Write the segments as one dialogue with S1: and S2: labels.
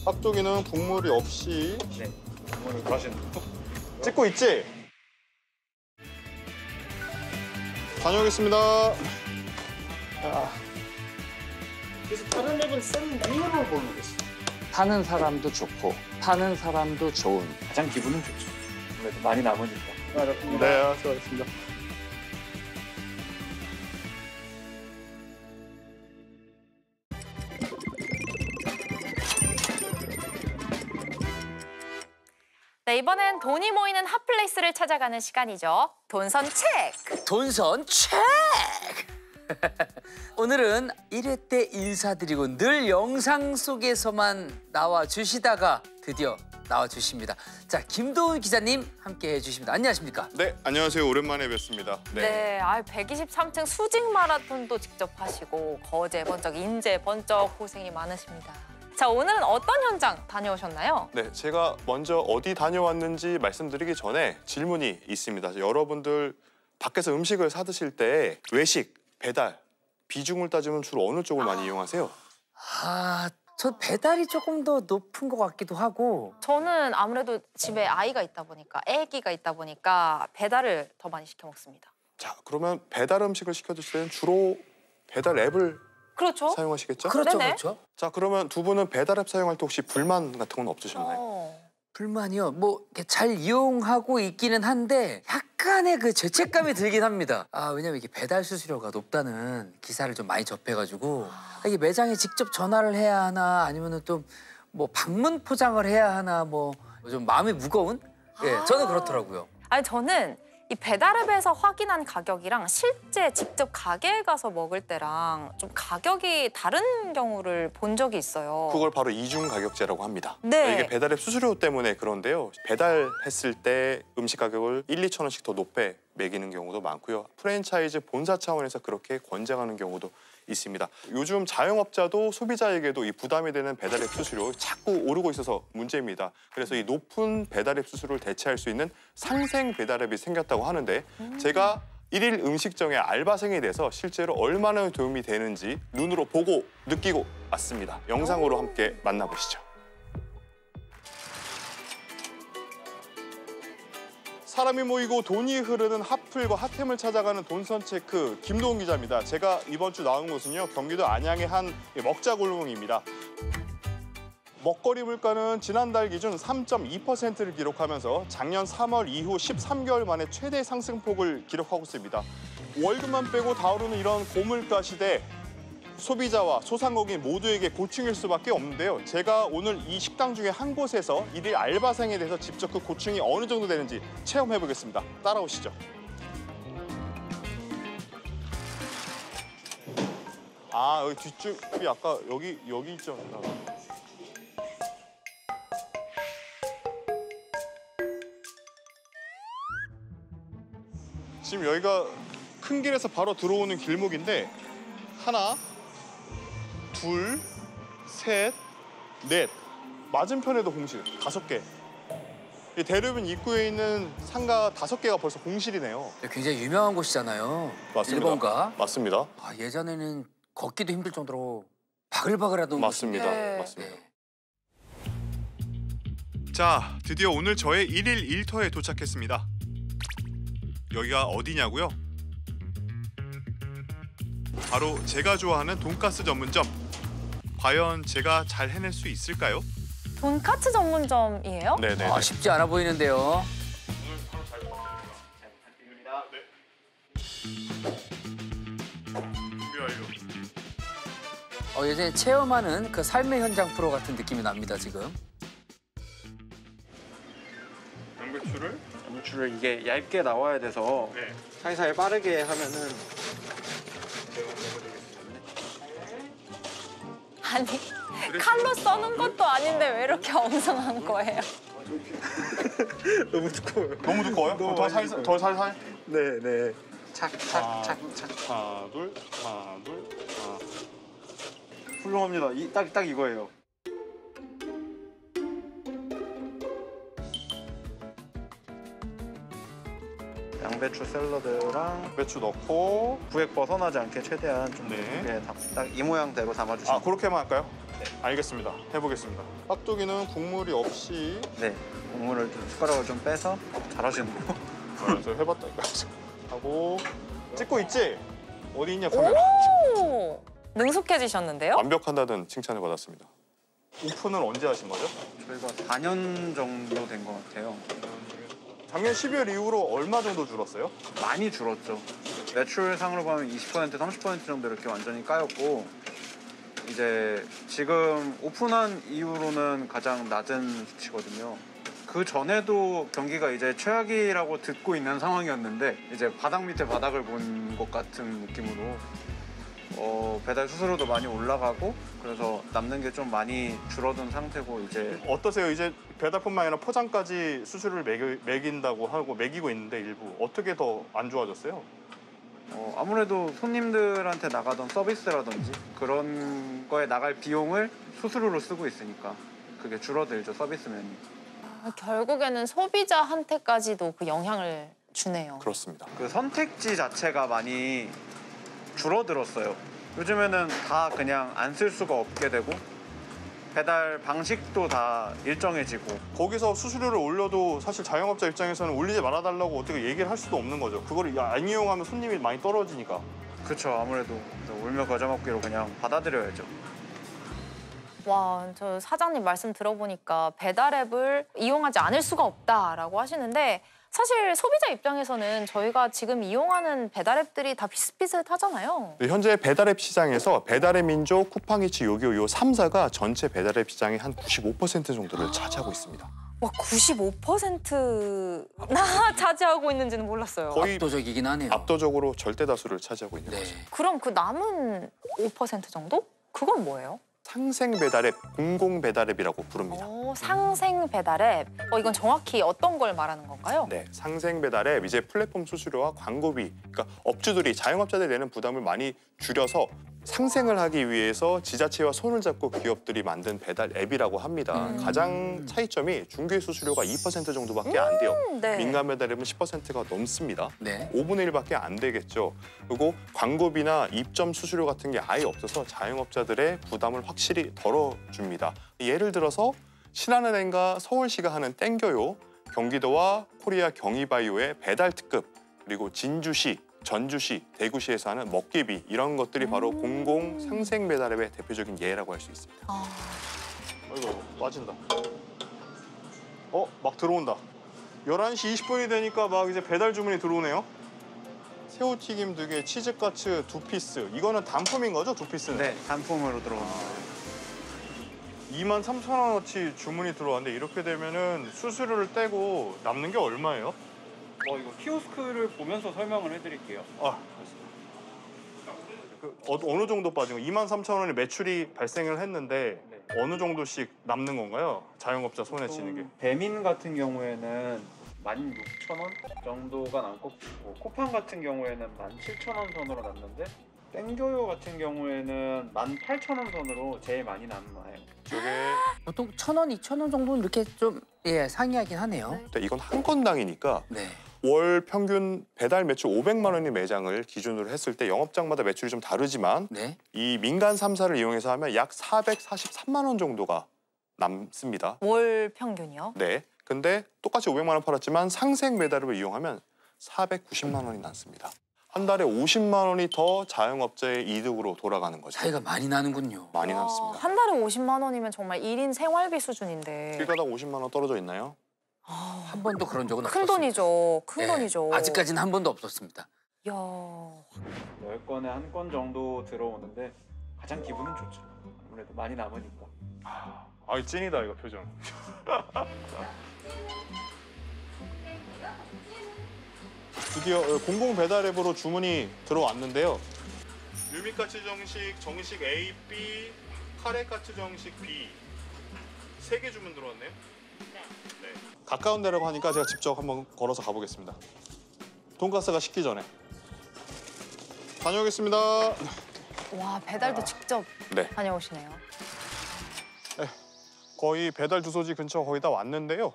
S1: 깍두기는 국물이 없이.
S2: 네. 국물을 다시
S1: 찍고 있지? 다녀오겠습니다.
S2: 그래서 다른 랩은 쓴 이유를 모르겠어요.
S3: 파는 사람도 좋고 파는 사람도 좋은.
S2: 가장 기분은 좋죠. 그래도 많이 남으니까. 수고하셨습니다.
S1: 네, 수고하셨습니다.
S4: 네, 이번엔 돈이 모이는 핫플레이스를 찾아가는 시간이죠. 돈선 체크!
S5: 돈선 체크! 오늘은 1회 때 인사드리고 늘 영상 속에서만 나와주시다가 드디어 나와주십니다. 자, 김도훈 기자님 함께 해주십니다. 안녕하십니까?
S1: 네, 안녕하세요. 오랜만에 뵙습니다.
S4: 네, 123층 수직 마라톤도 직접 하시고 거제 번쩍, 인제 번쩍 고생이 많으십니다. 자, 오늘은 어떤 현장 다녀오셨나요?
S1: 네, 제가 먼저 어디 다녀왔는지 말씀드리기 전에 질문이 있습니다. 여러분들 밖에서 음식을 사 드실 때 외식, 배달, 비중을 따지면 주로 어느 쪽을 많이 이용하세요?
S5: 저 배달이 조금 더 높은 것 같기도 하고.
S4: 저는 아무래도 집에 아이가 있다 보니까, 애기가 있다 보니까 배달을 더 많이 시켜 먹습니다.
S1: 자, 그러면 배달 음식을 시켜 드실 때는 주로 배달 앱을
S4: 그렇죠.
S1: 사용하시겠죠?
S5: 그렇죠,
S4: 네네.
S5: 그렇죠.
S1: 자, 그러면 두 분은 배달 앱 사용할 때 혹시 불만 같은 건 없으셨나요?
S5: 불만이요? 뭐 잘 이용하고 있기는 한데 약간의 그 죄책감이 들긴 합니다. 왜냐면 이게 배달 수수료가 높다는 기사를 좀 많이 접해가지고 이게 매장에 직접 전화를 해야 하나 아니면은 좀 뭐 방문 포장을 해야 하나 뭐 좀 마음이 무거운? 예, 저는 그렇더라고요.
S4: 아니, 저는 이 배달앱에서 확인한 가격이랑 실제 직접 가게에 가서 먹을 때랑 좀 가격이 다른 경우를 본 적이 있어요.
S1: 그걸 바로 이중 가격제라고 합니다.
S4: 네.
S1: 이게 배달앱 수수료 때문에 그런데요. 배달했을 때 음식 가격을 1, 2천 원씩 더 높게 매기는 경우도 많고요. 프랜차이즈 본사 차원에서 그렇게 권장하는 경우도 있습니다. 요즘 자영업자도 소비자에게도 이 부담이 되는 배달앱 수수료 자꾸 오르고 있어서 문제입니다. 그래서 이 높은 배달앱 수수료를 대체할 수 있는 상생 배달앱이 생겼다고 하는데 제가 1일 음식점의 알바생이 돼서 실제로 얼마나 도움이 되는지 눈으로 보고 느끼고 왔습니다. 영상으로 함께 만나보시죠. 사람이 모이고 돈이 흐르는 핫플과 핫템을 찾아가는 돈선체크 김도훈 기자입니다. 제가 이번 주 나온 곳은요, 경기도 안양의 한 먹자골목입니다. 먹거리 물가는 지난달 기준 3.2%를 기록하면서 작년 3월 이후 13개월 만에 최대 상승폭을 기록하고 있습니다. 월급만 빼고 다 오르는 이런 고물가 시대, 소비자와 소상공인 모두에게 고충일 수밖에 없는데요. 제가 오늘 이 식당 중에 한 곳에서 일일 알바생에 대해서 직접 그 고충이 어느 정도 되는지 체험해보겠습니다. 따라오시죠. 여기 뒤쪽이 아까 여기 있죠. 지금 여기가 큰 길에서 바로 들어오는 길목인데 하나, 둘, 셋, 넷. 맞은편에도 공실 5개. 이 대로변 입구에 있는 상가 5개가 벌써 공실이네요.
S5: 굉장히 유명한 곳이잖아요.
S1: 맞습니다.
S5: 1번가.
S1: 맞습니다.
S5: 예전에는 걷기도 힘들 정도로 바글바글하던
S1: 맞습니다.
S4: 네.
S1: 맞습니다. 자, 드디어 오늘 저의 1일 일터에 도착했습니다. 여기가 어디냐고요? 바로 제가 좋아하는 돈가스 전문점. 과연 제가 잘 해낼 수 있을까요?
S4: 돈까스 전문점이에요?
S1: 네네.
S5: 쉽지 않아 보이는데요.
S1: 오늘 바로 잘 부탁드립니다. 네. 준비 완료.
S5: 예전에 체험하는 그 삶의 현장 프로 같은 느낌이 납니다, 지금.
S2: 양배추를 이게 얇게 나와야 돼서 사이사이 빠르게 하면은
S4: 아니, 칼로 써는 것도 아닌데 왜 이렇게 엉성한 거예요?
S2: 너무 두꺼워요.
S1: 너무 두꺼워요? 더 살살?
S2: 네. 착착착착.
S1: 하나, 둘.
S2: 훌륭합니다. 딱 이거예요. 양배추 샐러드랑
S1: 배추 넣고.
S2: 구액 벗어나지 않게 최대한 좀
S1: 네.
S2: 딱 이 모양대로 담아주시면
S1: 그렇게만 할까요? 알겠습니다. 해보겠습니다. 깍두기는 국물이 없이
S2: 네, 국물을 좀 숟가락을 좀 빼서 잘하시는 거.
S1: 그래서 해봤다니까. 하고 찍고 있지? 어디 있냐 카메라.
S4: 오, 능숙해지셨는데요?
S1: 완벽하다는 칭찬을 받았습니다. 오픈은 언제 하신 거죠?
S2: 저희가 4년 정도 된 것 같아요.
S1: 작년 12월 이후로 얼마 정도 줄었어요?
S2: 많이 줄었죠. 매출상으로 보면 20%, 30% 정도 이렇게 완전히 까였고 이제 지금 오픈한 이후로는 가장 낮은 수치거든요. 그 전에도 경기가 이제 최악이라고 듣고 있는 상황이었는데 이제 바닥 밑에 바닥을 본 것 같은 느낌으로 배달 수수료도 많이 올라가고 그래서 남는 게 좀 많이 줄어든 상태고 이제
S1: 어떠세요? 이제 배달뿐만 아니라 포장까지 수수료를 매긴다고 하고 매기고 있는데 일부 어떻게 더 안 좋아졌어요?
S2: 아무래도 손님들한테 나가던 서비스라든지 그런 거에 나갈 비용을 수수료로 쓰고 있으니까 그게 줄어들죠, 서비스면이.
S4: 결국에는 소비자한테까지도 그 영향을 주네요.
S1: 그렇습니다.
S2: 그 선택지 자체가 많이 줄어들었어요. 요즘에는 다 그냥 안 쓸 수가 없게 되고 배달 방식도 다 일정해지고
S1: 거기서 수수료를 올려도 사실 자영업자 입장에서는 올리지 말아달라고 어떻게 얘기를 할 수도 없는 거죠. 그걸 안 이용하면 손님이 많이 떨어지니까.
S2: 그렇죠. 아무래도 울며 겨자 먹기로 그냥 받아들여야죠.
S4: 와, 저 사장님 말씀 들어보니까 배달 앱을 이용하지 않을 수가 없다라고 하시는데 사실 소비자 입장에서는 저희가 지금 이용하는 배달 앱들이 다 비슷비슷하잖아요.
S1: 네, 현재 배달앱 시장에서 배달의 민족, 쿠팡이츠, 요기요 요 3사가 전체 배달앱 시장의 한 95% 정도를 차지하고 있습니다.
S4: 와, 95%나 차지하고 있는지는 몰랐어요.
S1: 거의
S5: 압도적이긴 하네요.
S1: 압도적으로 절대 다수를 차지하고 있는
S5: 네.
S1: 거죠.
S4: 그럼 그 남은 5% 정도? 그건 뭐예요?
S1: 상생 배달앱, 공공 배달앱이라고 부릅니다.
S4: 상생 배달앱. 이건 정확히 어떤 걸 말하는 건가요?
S1: 네, 상생 배달앱 이제 플랫폼 수수료와 광고비, 그러니까 업주들이 자영업자들이 내는 부담을 많이 줄여서 상생을 하기 위해서 지자체와 손을 잡고 기업들이 만든 배달 앱이라고 합니다. 가장 차이점이 중개 수수료가 2% 정도밖에 안 돼요.
S4: 네.
S1: 민간 배달앱은 10%가 넘습니다.
S5: 네.
S1: 5분의 1밖에 안 되겠죠. 그리고 광고비나 입점 수수료 같은 게 아예 없어서 자영업자들의 부담을 확실히 덜어줍니다. 예를 들어서 신한은행과 서울시가 하는 땡겨요, 경기도와 코리아 경희바이오의 배달 특급, 그리고 진주시, 전주시, 대구시에서 하는 먹개비, 이런 것들이 바로 공공 상생 배달앱의 대표적인 예라고 할 수 있습니다. 아이고, 빠진다. 막 들어온다. 11시 20분이 되니까 막 이제 배달 주문이 들어오네요. 새우튀김 2개, 치즈카츠 2피스. 이거는 단품인 거죠, 2피스는?
S2: 네, 단품으로 들어오는 거예요.
S1: 23,000원어치 주문이 들어왔는데 이렇게 되면은 수수료를 떼고 남는 게 얼마예요?
S2: 이거 키오스크를 보면서 설명을 해드릴게요.
S1: 어느 정도 빠진 거? 23,000원의 매출이 발생을 했는데
S2: 네.
S1: 어느 정도씩 남는 건가요? 자영업자 손에 쥐는 게.
S2: 배민 같은 경우에는 16,000원 정도가 남고 코팡 같은 경우에는 17,000원 선으로 남는데 땡겨요 같은 경우에는 18,000원 선으로 제일 많이 남아요.
S1: 저게
S5: 보통 1,000원, 2,000원 정도는 이렇게 좀 상이하긴 하네요.
S1: 이건 한 건당이니까
S5: 네.
S1: 월 평균 배달 매출 500만 원의 매장을 기준으로 했을 때 영업장마다 매출이 좀 다르지만
S5: 네.
S1: 이 민간 3사를 이용해서 하면 약 443만 원 정도가 남습니다.
S4: 월 평균이요?
S1: 네. 근데 똑같이 500만 원 팔았지만 상생 배달앱을 이용하면 490만 원이 남습니다. 한 달에 50만 원이 더 자영업자의 이득으로 돌아가는 거죠.
S5: 차이가 많이 나는군요.
S1: 많이 남습니다.
S4: 한 달에 50만 원이면 정말 1인 생활비 수준인데.
S1: 길가당 50만 원 떨어져 있나요?
S5: 한 번도 그런 적은
S4: 큰
S5: 없었습니다.
S4: 돈이죠. 큰
S5: 네,
S4: 돈이죠.
S5: 아직까지는 한 번도 없었습니다.
S4: 야.
S2: 10건에 한 건 정도 들어오는데 가장 기분은 좋죠. 아무래도 많이 남으니까.
S1: 찐이다 이거 표정. 드디어 공공 배달 앱으로 주문이 들어왔는데요. 유미카츠 정식 A, B, 카레카츠 정식 B 3개 주문 들어왔네요. 네. 가까운 데라고 하니까 제가 직접 한번 걸어서 가보겠습니다. 돈가스가 식기 전에. 다녀오겠습니다.
S4: 와, 배달도 직접
S1: 네.
S4: 다녀오시네요.
S1: 거의 배달 주소지 근처 거의 다 왔는데요.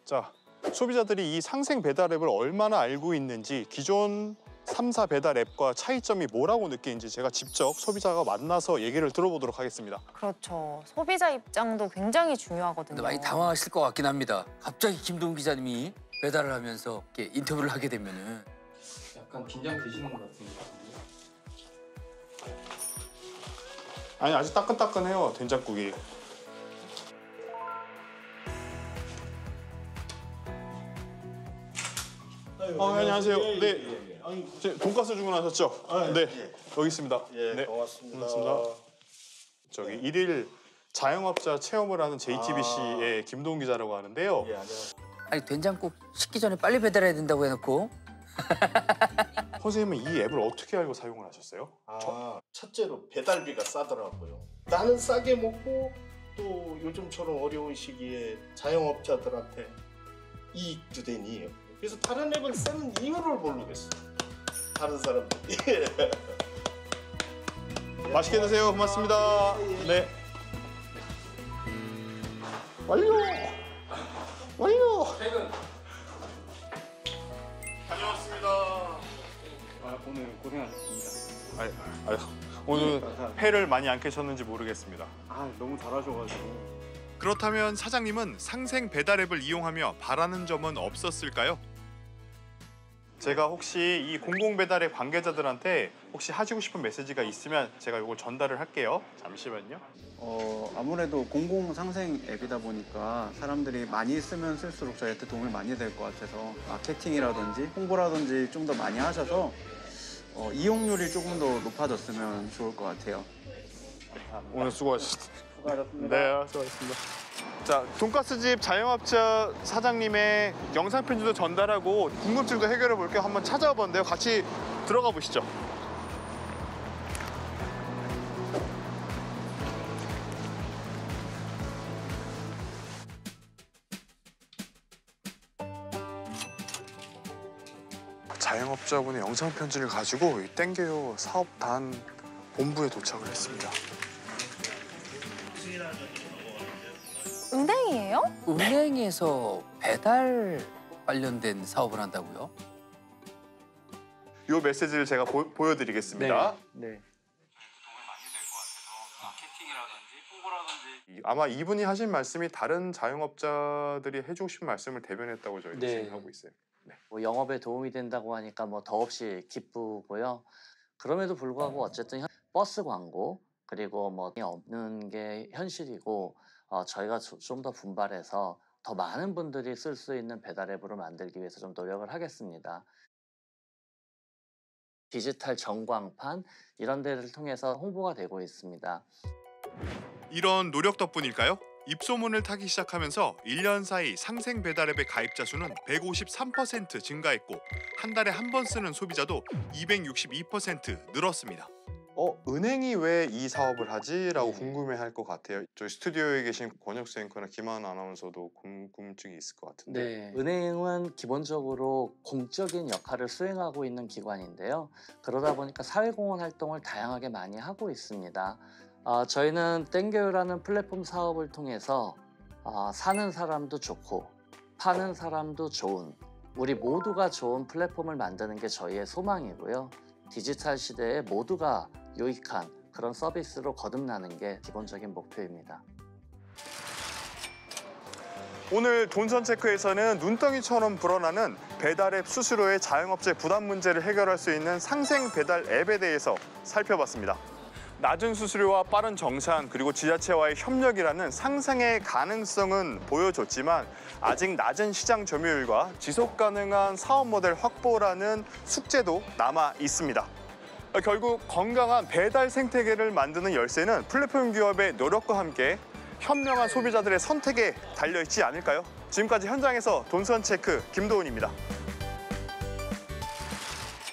S1: 자, 소비자들이 이 상생 배달 앱을 얼마나 알고 있는지, 기존 3사 배달 앱과 차이점이 뭐라고 느끼는지 제가 직접 소비자가 만나서 얘기를 들어보도록 하겠습니다.
S4: 그렇죠. 소비자 입장도 굉장히
S5: 근데
S4: 중요하거든요.
S5: 많이 당황하실 것 같긴 합니다. 갑자기 김동훈 기자님이 배달을 하면서 이렇게 인터뷰를 하게 되면은
S3: 약간 긴장되시는 것 같은데.
S1: 아니 아주 따끈따끈해요 된장국이. 안녕하세요. 네. 돈가스 주문하셨죠? 네. 여기 있습니다. 네.
S6: 고맙습니다.
S1: 저기 일일 자영업자 체험을 하는 JTBC의 김동훈 기자라고 하는데요.
S6: 예, 안녕하세요.
S5: 아니 된장국 식기 전에 빨리 배달해야 된다고 해놓고
S1: 선생님은 이 앱을 어떻게 알고 사용을 하셨어요?
S6: 첫째로 배달비가 싸더라고요. 나는 싸게 먹고 또 요즘처럼 어려운 시기에 자영업자들한테 이익도 되니. 그래서 다른 앱을 쓰는 이유를 모르겠어요. 다른 사람들이.
S1: 맛있게 드세요. 고맙습니다. 네. 완료. 다녀왔습니다.
S2: 오늘 고생하셨습니다.
S1: 아유, 오늘 회를 많이 안 캐셨는지 모르겠습니다.
S2: 너무 잘하셔가지고.
S1: 그렇다면 사장님은 상생 배달 앱을 이용하며 바라는 점은 없었을까요? 제가 혹시 이 공공배달의 관계자들한테 혹시 하시고 싶은 메시지가 있으면 제가 이걸 전달을 할게요. 잠시만요.
S2: 아무래도 공공 상생 앱이다 보니까 사람들이 많이 쓰면 쓸수록 저희한테 도움이 많이 될 것 같아서 마케팅이라든지 홍보라든지 좀 더 많이 하셔서 이용률이 조금 더 높아졌으면 좋을 것 같아요.
S1: 오늘 수고하셨습니다.
S2: 수고하셨습니다.
S1: 네, 수고하셨습니다. 자, 돈가스집 자영업자 사장님의 영상 편지도 전달하고 궁금증도 해결해 볼게요. 한번 찾아와 봤는데요. 같이 들어가 보시죠. 자영업자분의 영상 편지를 가지고 이 땡겨요 사업단 본부에 도착을 했습니다.
S4: 은행이에요?
S5: 은행에서 배달 관련된 사업을 한다고요?
S1: 이 메시지를 제가 보여드리겠습니다.
S2: 네.
S1: 아마 이분이 하신 말씀이 다른 자영업자들이 해주고 싶은 말씀을 대변했다고 저희도
S7: 네.
S1: 생각하고 있어요.
S7: 뭐 영업에 도움이 된다고 하니까 뭐 더없이 기쁘고요. 그럼에도 불구하고 어쨌든 버스 광고 그리고 뭐 없는 게 현실이고 저희가 좀 더 분발해서 더 많은 분들이 쓸 수 있는 배달 앱으로 만들기 위해서 좀 노력을 하겠습니다. 디지털 전광판 이런 데를 통해서 홍보가 되고 있습니다.
S1: 이런 노력 덕분일까요? 입소문을 타기 시작하면서 1년 사이 상생 배달앱의 가입자 수는 153% 증가했고 한 달에 한 번 쓰는 소비자도 262% 늘었습니다. 은행이 왜 이 사업을 하지? 라고 궁금해할 것 같아요. 저희 스튜디오에 계신 권혁수 앵커나 김하은 아나운서도 궁금증이 있을 것 같은데.
S7: 네, 은행은 기본적으로 공적인 역할을 수행하고 있는 기관인데요. 그러다 보니까 사회공헌 활동을 다양하게 많이 하고 있습니다. 저희는 땡겨요라는 플랫폼 사업을 통해서 사는 사람도 좋고 파는 사람도 좋은 우리 모두가 좋은 플랫폼을 만드는 게 저희의 소망이고요. 디지털 시대에 모두가 유익한 그런 서비스로 거듭나는 게 기본적인 목표입니다.
S1: 오늘 돈선체크에서는 눈덩이처럼 불어나는 배달앱 수수료의 자영업자의 부담 문제를 해결할 수 있는 상생 배달 앱에 대해서 살펴봤습니다. 낮은 수수료와 빠른 정산 그리고 지자체와의 협력이라는 상생의 가능성은 보여줬지만 아직 낮은 시장 점유율과 지속 가능한 사업 모델 확보라는 숙제도 남아 있습니다. 결국 건강한 배달 생태계를 만드는 열쇠는 플랫폼 기업의 노력과 함께 현명한 소비자들의 선택에 달려있지 않을까요? 지금까지 현장에서 돈선체크 김도훈입니다.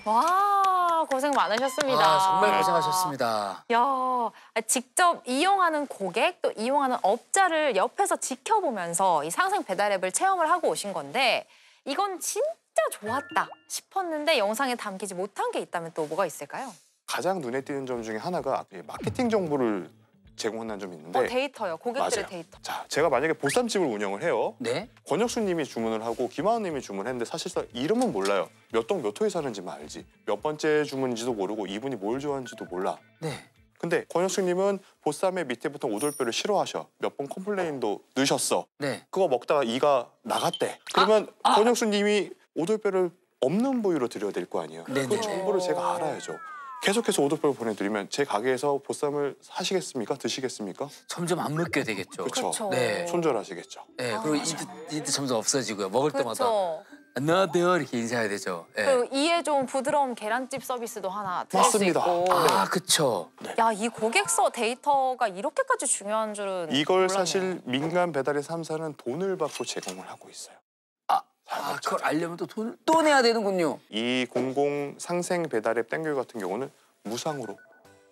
S4: 와, 고생 많으셨습니다.
S5: 정말 고생하셨습니다.
S4: 야, 직접 이용하는 고객 또 이용하는 업자를 옆에서 지켜보면서 이 상생 배달 앱을 체험을 하고 오신 건데 이건 진짜 좋았다 싶었는데 영상에 담기지 못한 게 있다면 또 뭐가 있을까요?
S1: 가장 눈에 띄는 점 중에 하나가 마케팅 정보를 제공한다는 점이 있는데
S4: 데이터요. 고객들의
S1: 맞아요.
S4: 데이터.
S1: 자, 제가 만약에 보쌈집을 운영을 해요.
S5: 네.
S1: 권혁수님이 주문을 하고 김하은님이 주문했는데 사실상 이름은 몰라요. 몇 동 몇 호에 사는지만 알지. 몇 번째 주문인지도 모르고 이분이 뭘 좋아하는지도 몰라.
S5: 네.
S1: 근데 권혁수님은 보쌈의 밑에부터 오돌뼈를 싫어하셔. 몇 번 컴플레인도 넣으셨어.
S5: 네.
S1: 그거 먹다가 이가 나갔대. 그러면 권혁수님이 오돌뼈를 없는 부위로 드려야 될 거 아니에요.
S5: 네네.
S1: 그 정보를 제가 알아야죠. 계속해서 오돌뼈를 보내드리면 제 가게에서 보쌈을 사시겠습니까? 드시겠습니까?
S5: 점점 안 먹게 되겠죠.
S1: 그렇죠.
S4: 그쵸.
S5: 네.
S1: 손절하시겠죠.
S5: 네. 그리고 이도 점점 없어지고요. 먹을 때마다
S4: 그렇죠.
S5: 안녕하세요 이렇게 인사해야 되죠. 네.
S4: 그리고 이에 좀 부드러운 계란찜 서비스도 하나 드릴 수
S1: 맞습니다.
S4: 있고.
S5: 아, 그쵸.
S4: 야, 이 고객서 데이터가 이렇게까지 중요한 줄은
S1: 이걸
S4: 몰랐네요.
S1: 사실 민간 배달의 3사는 돈을 받고 제공을 하고 있어요.
S5: 그걸 알려면 또 돈을 또 내야 되는군요.
S1: 이 공공 상생 배달 앱 땡귤 같은 경우는 무상으로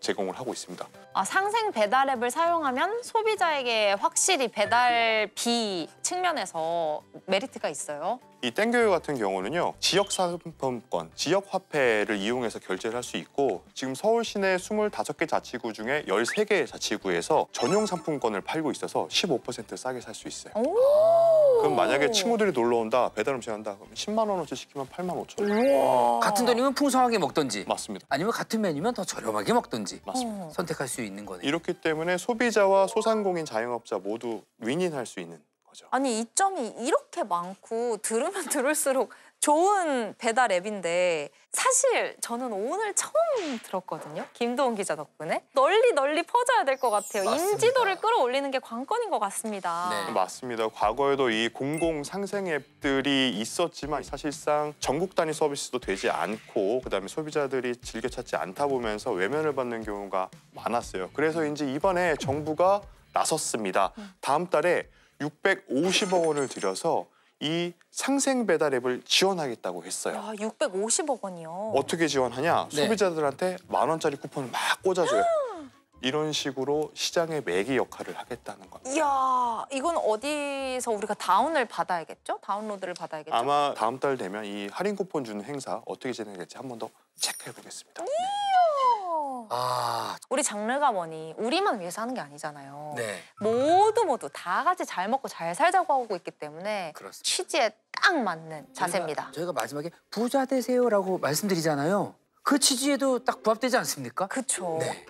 S1: 제공을 하고 있습니다.
S4: 상생 배달 앱을 사용하면 소비자에게 확실히 배달비 측면에서 메리트가 있어요.
S1: 이 땡귤 같은 경우는요. 지역 상품권, 지역 화폐를 이용해서 결제를 할 수 있고 지금 서울 시내 25개 자치구 중에 13개 자치구에서 전용 상품권을 팔고 있어서 15% 싸게 살 수 있어요.
S4: 오.
S1: 그럼 만약에 친구들이 놀러 온다, 배달 음식 한다, 그러면 10만 원어치 시키면 8만 5천 원.
S5: 같은 돈이면 풍성하게 먹던지
S1: 맞습니다.
S5: 아니면 같은 메뉴면 더 저렴하게 먹던지
S1: 맞습니다.
S5: 선택할 수 있는 거네요.
S1: 이렇기 때문에 소비자와 소상공인 자영업자 모두 윈윈할 수 있는 거죠.
S4: 아니, 이점이 이렇게 많고 들으면 들을수록 좋은 배달 앱인데 사실 저는 오늘 처음 들었거든요. 김도훈 기자 덕분에. 널리 퍼져야 될 것 같아요.
S5: 맞습니다.
S4: 인지도를 끌어올리는 게 관건인 것 같습니다.
S5: 네.
S1: 맞습니다. 과거에도 이 공공 상생 앱들이 있었지만 사실상 전국 단위 서비스도 되지 않고 그다음에 소비자들이 즐겨 찾지 않다 보면서 외면을 받는 경우가 많았어요. 그래서인지 이번에 정부가 나섰습니다. 다음 달에 650억 원을 들여서 이 상생 배달 앱을 지원하겠다고 했어요.
S4: 야, 650억 원이요.
S1: 어떻게 지원하냐?
S5: 네.
S1: 소비자들한테 10,000원짜리 쿠폰을 막 꽂아줘요. 이런 식으로 시장의 매개 역할을 하겠다는 겁니다.
S4: 이야, 이건 어디서 우리가 다운을 받아야겠죠? 다운로드를 받아야겠죠?
S1: 아마 다음 달 되면 이 할인 쿠폰 주는 행사 어떻게 진행될지 한 번 더 체크해 보겠습니다.
S5: 아,
S4: 우리 장르가머니 우리만 위해서 하는 게 아니잖아요.
S5: 네.
S4: 모두 다 같이 잘 먹고 잘 살자고 하고 있기 때문에
S5: 그렇습니다.
S4: 취지에 딱 맞는 자세입니다.
S5: 저희가 마지막에 부자 되세요라고 말씀드리잖아요. 그 취지에도 딱 부합되지 않습니까?
S4: 그쵸.
S5: 네.